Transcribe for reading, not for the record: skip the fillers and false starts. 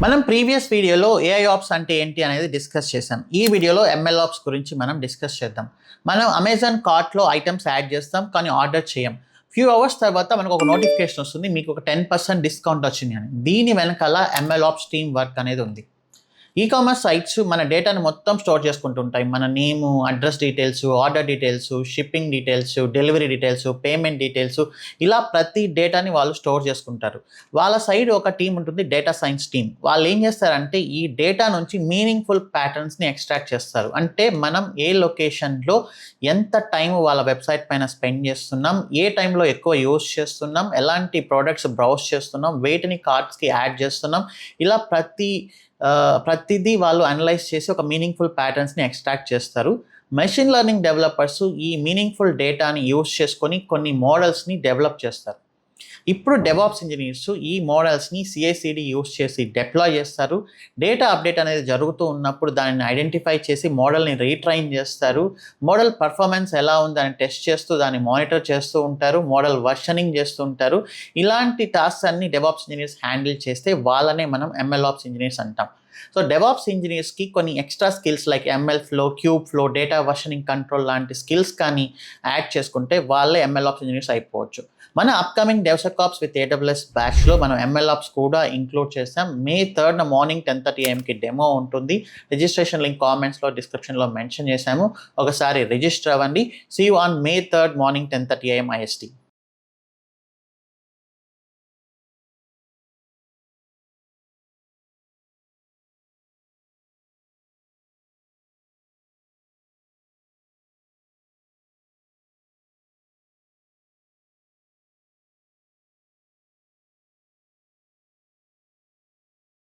మనం ప్రీవియస్ వీడియోలో AI apps అంటే ఏంటి అనేది డిస్కస్ చేసాం. ఈ వీడియోలో ఎంఎల్ ఆప్స్ గురించి మనం డిస్కస్ చేద్దాం. మనం అమెజాన్ కార్ట్లో ఐటమ్స్ యాడ్ చేస్తాం, కానీ ఆర్డర్ చేయం. ఫ్యూ అవర్స్ తర్వాత మనకు ఒక నోటిఫికేషన్ వస్తుంది, మీకు ఒక 10% డిస్కౌంట్ వచ్చింది అని. దీని వెనకాల ఎంఎల్ ఆప్స్ టీమ్ వర్క్ అనేది ఉంది. కామర్స్ సైట్స్ మన డేటాను మొత్తం స్టోర్ చేసుకుంటుంటాయి. మన name, address details, order details, shipping details, delivery details, payment details, ఇలా ప్రతి డేటాని వాళ్ళు స్టోర్ చేసుకుంటారు. వాళ్ళ సైడ్ ఒక టీం ఉంటుంది, డేటా సైన్స్ టీం. వాళ్ళు ఏం చేస్తారంటే ఈ డేటా నుంచి మీనింగ్ఫుల్ ప్యాటర్న్స్ని ఎక్స్ట్రాక్ట్ చేస్తారు. అంటే మనం ఏ లొకేషన్లో ఎంత టైం వాళ్ళ వెబ్సైట్ పైన స్పెండ్ చేస్తున్నాం, ఏ టైంలో ఎక్కువ యూస్ చేస్తున్నాం, ఎలాంటి ప్రోడక్ట్స్ బ్రౌజ్ చేస్తున్నాం, వేటిని కార్ట్స్కి యాడ్ చేస్తున్నాం, ఇలా ప్రతిదీ వాళ్ళు అనలైజ్ చేసి ఒక మీనింగ్ఫుల్ ప్యాటర్న్స్ని ఎక్స్ట్రాక్ట్ చేస్తారు. మెషిన్ లెర్నింగ్ డెవలపర్స్ ఈ మీనింగ్ఫుల్ డేటాని యూస్ చేసుకొని కొన్ని మోడల్స్ని డెవలప్ చేస్తారు. ఇప్పుడు డెవాప్స్ ఇంజనీర్స్ ఈ మోడల్స్ని CI/CD యూస్ చేసి డిప్లాయ్ చేస్తారు. డేటా అప్డేట్ అనేది జరుగుతూ ఉన్నప్పుడు దానిని ఐడెంటిఫై చేసి మోడల్ని రీట్రైన్ చేస్తారు. మోడల్ పర్ఫార్మెన్స్ ఎలా ఉందని టెస్ట్ చేస్తూ దాన్ని మానిటర్ చేస్తూ ఉంటారు. మోడల్ వర్షనింగ్ చేస్తూ ఉంటారు. ఇలాంటి టాస్క్స్ అన్ని డెవాప్స్ ఇంజనీర్స్ హ్యాండిల్ చేస్తే వాళ్ళనే మనం MLOps ఇంజనీర్స్ అంటాం. సో డెవాప్స్ ఇంజనీర్స్కి కొన్ని extra skills like ML flow, cube flow, data versioning control లాంటి స్కిల్స్ కానీ యాడ్ చేసుకుంటే వాళ్ళే MLOps ఇంజనీర్స్ అయిపోవచ్చు. మన అప్కమింగ్ డెవసెకాప్స్ విత్ AWS బ్యాచ్లో మనం MLOps కూడా ఇంక్లూడ్ చేస్తాం. May 3 మార్నింగ్ 10:30 AM డెమో ఉంటుంది. రిజిస్ట్రేషన్ లింక్ కామెంట్స్లో, డిస్క్రిప్షన్లో మెన్షన్ చేశాము. ఒకసారి రిజిస్టర్ అవ్వండి. See you on May 3 morning 10:30 AM IST.